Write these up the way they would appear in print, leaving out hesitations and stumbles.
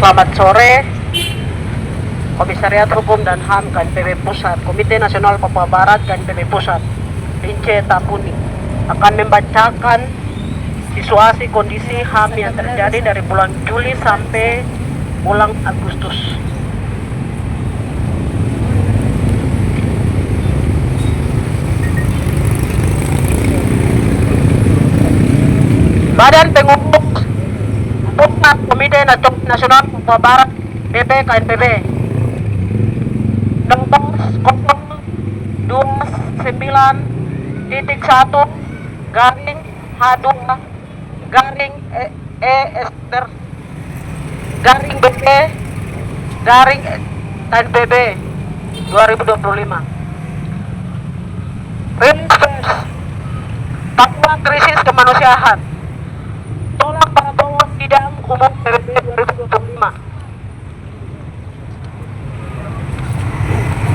Selamat sore. Komisariat Hukum dan HAM KNPB Pusat, Komite Nasional Papua Barat KNPB Pusat, Rince Tapuni akan membacakan situasi kondisi HAM yang terjadi dari bulan Juli sampai bulan Agustus. Badan Pengumpul Pusat Komite Nasional Papua Barat BP KNPB nomor 029.1 garing H2 garing ESR garing BP garing KNPB 2025. Rilis Papua krisis kemanusiaan, tolak Prabowo sidang umum PBB 2025.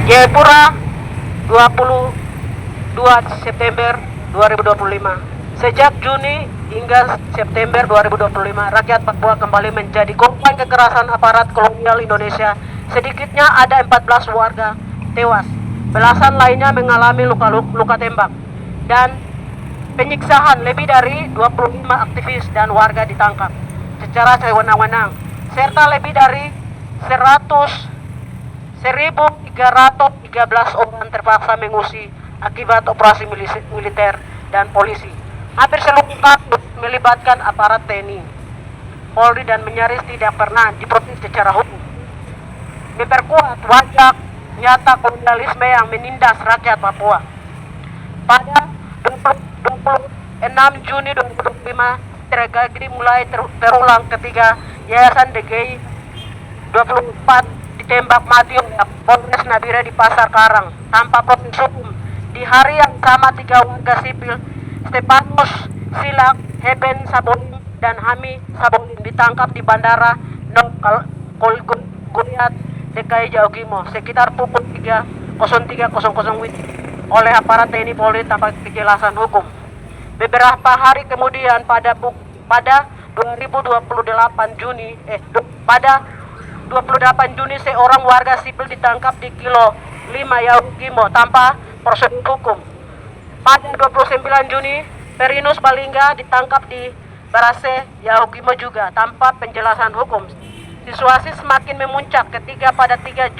Jayapura 22 September 2025. Sejak Juni hingga September 2025, rakyat Papua kembali menjadi korban kekerasan aparat kolonial Indonesia. Sedikitnya ada 14 warga tewas, belasan lainnya mengalami luka tembak dan penyiksaan. Lebih dari 25 aktivis dan warga ditangkap secara sewenang-wenang, serta lebih dari 1.313 orang terpaksa mengungsi akibat operasi militer dan polisi. Hampir seluruh kasus melibatkan aparat TNI, Polri, dan nyaris tidak pernah diproses secara hukum. Memperkuat wajah nyata kolonialisme yang menindas rakyat Papua. Pada 26 Juni 2025, tragedi mulai terulang ketika Yayasan DGI 24 ditembak mati oleh Polres Nabire di Pasar Karang tanpa proses hukum. Di hari yang sama, 3 warga sipil, Stefanus Silak, Heben Sabolim, dan Hami Sabolim, ditangkap di Bandara Goliat DKI Jaugimo sekitar pukul 03.00 WIB oleh aparat TNI Polri tanpa kejelasan hukum. Beberapa hari kemudian pada 28 Juni seorang warga sipil ditangkap di Kilo 5 Yaugimo tanpa prosedur hukum. Pada 29 Juni, Perinus Balingga ditangkap di Barase Yaugimo juga tanpa penjelasan hukum. Situasi semakin memuncak ketika pada 3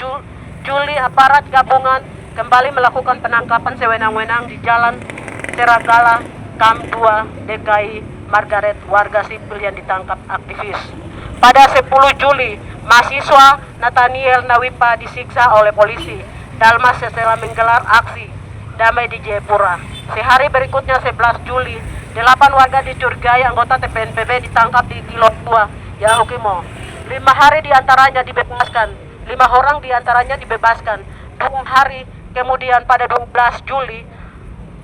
Juli aparat gabungan kembali melakukan penangkapan sewenang-wenang di Jalan Seragala, Kamp 2, DKI Margaret, warga sipil yang ditangkap aktivis. Pada 10 Juli, mahasiswa Nathaniel Nawipa disiksa oleh polisi Dalmas setelah menggelar aksi damai di Jayapura. Sehari berikutnya, 11 Juli, 8 warga dicurigai anggota TPNPB ditangkap di Kilo 2 Yaugimo. 5 hari diantaranya dibebaskan. 5 orang diantaranya dibebaskan. 2 hari kemudian, pada 12 Juli,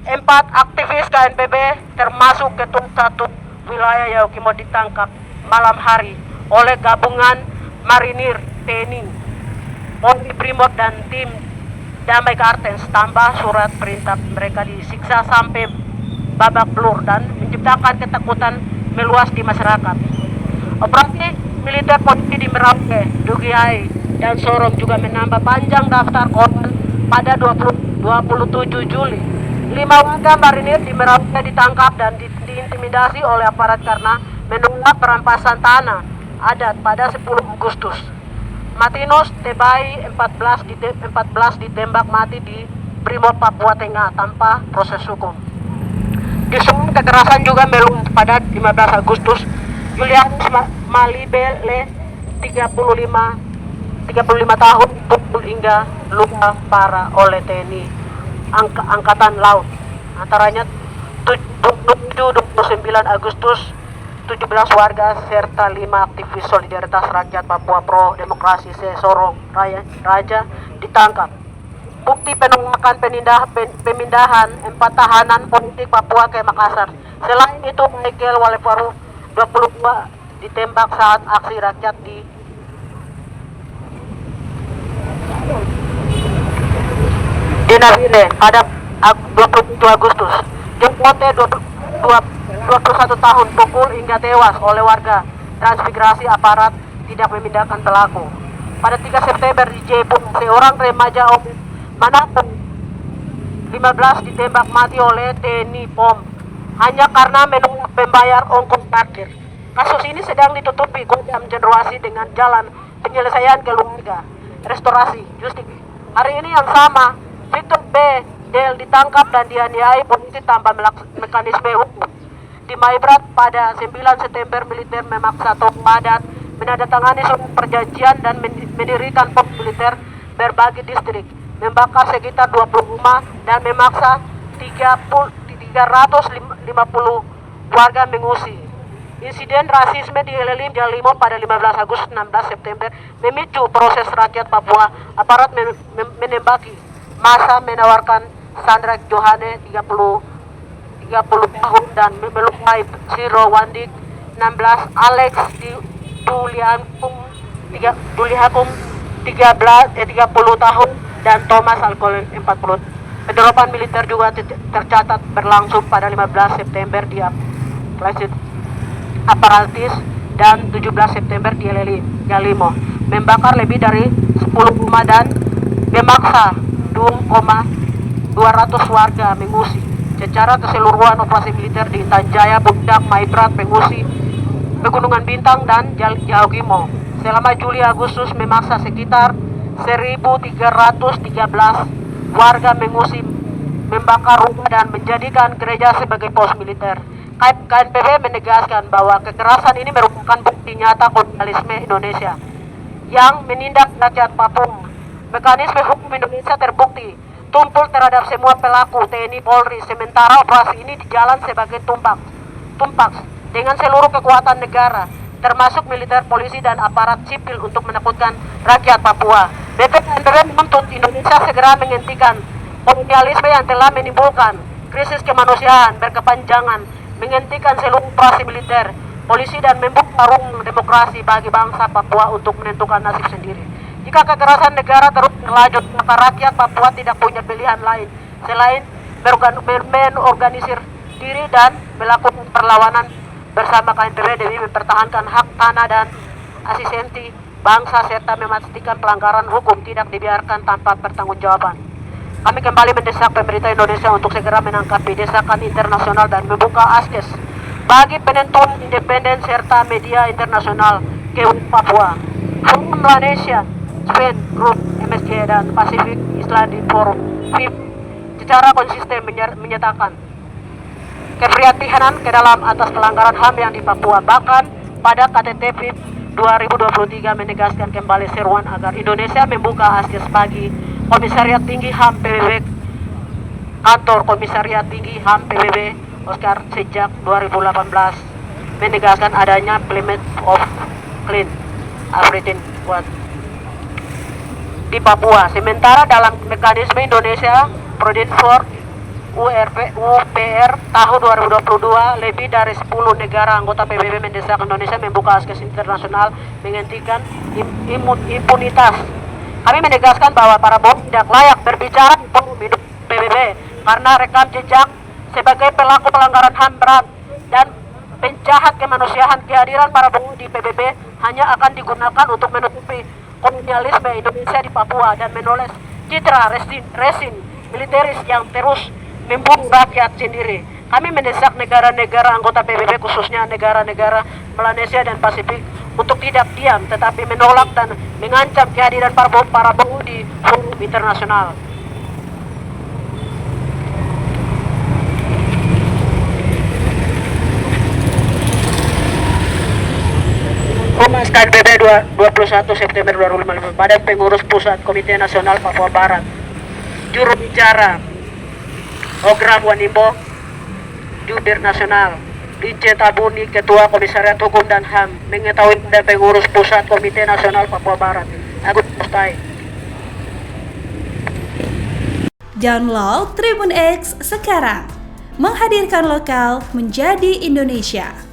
4 aktivis KNPB termasuk ketua 1 wilayah Yaugimo ditangkap malam hari oleh gabungan marinir TNI, Polri, Brimob, dan tim Damai Kartens. Tambah surat perintah, mereka disiksa sampai babak belur dan menciptakan ketakutan meluas di masyarakat. Operasi militer polisi di Merauke, Dugiai, dan Sorong juga menambah panjang daftar korban. Pada 27 Juli, 5 warga marinir di Merauke ditangkap dan diintimidasi oleh aparat karena menolak perampasan tanah adat. Pada 10 Agustus, Martinus Tebai 14 ditembak mati di Brimob Papua Tengah tanpa proses hukum. Di Sorong, kekerasan juga meluas. Pada 15 Agustus, Julianus Malibele 35 tahun pukul hingga luka parah oleh TNI Angkatan Laut. Antaranya 29 Agustus, 17 warga serta 5 aktivis solidaritas rakyat Papua Pro Demokrasi Sorong Raja ditangkap. Bukti penolakan pemindahan 4 tahanan politik Papua ke Makassar. Selain itu, Michael Waleparu 22 ditembak saat aksi rakyat di Nabire pada 27 Agustus. Jempote 21 tahun pukul hingga tewas oleh warga transmigrasi aparat tidak memindahkan pelaku. Pada 3 September di Jepun, seorang remaja Manapung 15 ditembak mati oleh TNI POM hanya karena menolak membayar ongkos parkir. Kasus ini sedang ditutupi Kodam Cendrawasih dengan jalan penyelesaian keluarga, restorasi, justisi. Hari ini yang sama, Victor B. Del ditangkap dan dianiaya polisi tanpa mekanisme hukum. Di Maibrat pada 9 September militer memaksa Tok Padat menandatangani surat perjanjian dan mendirikan pos militer berbagai distrik, membakar sekitar 20 rumah dan memaksa 350 warga mengungsi. Insiden rasisme di Helelim Jalimo pada 15 Agustus 16 September memicu proses rakyat Papua. Aparat menembaki masa menawarkan Sandra Johane 30 tahun dan melukai Siro Wandik 16, Alex di Dulihakum 30 tahun dan Thomas Alkolen 40. Penerapan militer juga tercatat berlangsung pada 15 September di Aparatis dan 17 September di Jalimo, membakar lebih dari 10 rumah dan memaksa 200 warga mengungsi. Secara keseluruhan operasi militer di Intan Jaya, Bundak, Maibrat, mengungsi Pegunungan Bintang dan Jalimo selama Juli Agustus memaksa sekitar 1.313 warga mengungsi, membakar rumah dan menjadikan gereja sebagai pos militer. KNPB menegaskan bahwa kekerasan ini merupakan bukti nyata kolonialisme Indonesia yang menindak rakyat Papua. Mekanisme hukum Indonesia terbukti tumpul terhadap semua pelaku TNI Polri, sementara operasi ini dijalan sebagai tumpak dengan seluruh kekuatan negara, termasuk militer, polisi, dan aparat sipil untuk menakutkan rakyat Papua. BPKNPB menuntut Indonesia segera menghentikan kolonialisme yang telah menimbulkan krisis kemanusiaan berkepanjangan, menghentikan seluruh operasi militer, polisi, dan membuka ruang demokrasi bagi bangsa Papua untuk menentukan nasib sendiri. Jika kekerasan negara terus berlanjut, maka rakyat Papua tidak punya pilihan lain selain mengorganisir diri dan melakukan perlawanan bersama KNPB demi mempertahankan hak tanah dan asistensi bangsa serta memastikan pelanggaran hukum tidak dibiarkan tanpa pertanggungjawaban. Kami kembali mendesak pemerintah Indonesia untuk segera menanggapi desakan internasional dan membuka akses bagi penentuan independen serta media internasional ke Papua. Forum Malaysia, Spain, Group, MSJ, dan Pacific Islamic Forum (PIF) secara konsisten menyatakan keprihatinan ke dalam atas pelanggaran HAM yang di Papua. Bahkan pada KTT PIF 2023 menegaskan kembali seruan agar Indonesia membuka akses bagi Komisariat Tinggi HAM PBB, kantor Komisariat Tinggi HAM PBB Oscar sejak 2018, menegaskan adanya Climate of Clean Everything di Papua. Sementara dalam mekanisme Indonesia Prodinfor UPR tahun 2022, lebih dari 10 negara anggota PBB mendesak Indonesia membuka akses internasional menghentikan impunitas. Kami menegaskan bahwa para bom tidak layak berbicara di forum PBB karena rekam jejak sebagai pelaku pelanggaran HAM berat dan penjahat kemanusiaan. Kehadiran para bom di PBB hanya akan digunakan untuk menutupi kolonialisme Indonesia di Papua dan menulis citra resin militeris yang terus membunuh rakyat sendiri. Kami mendesak negara-negara anggota PBB, khususnya negara-negara Melanesia dan Pasifik, untuk tidak diam tetapi menolak dan mengancam kehadiran para bom di forum internasional. Humas KNPB 21 September 2015, Badan Pengurus Pusat Komite Nasional Papua Barat, Juru Bicara Ogram Wanimbo, Jubir Nasional Lince Tabuni, Ketua Komisariat Hukum dan HAM, mengetahui pada Pengurus Pusat Komite Nasional Papua Barat, Agus Postai. Download Tribun X sekarang, menghadirkan lokal menjadi Indonesia.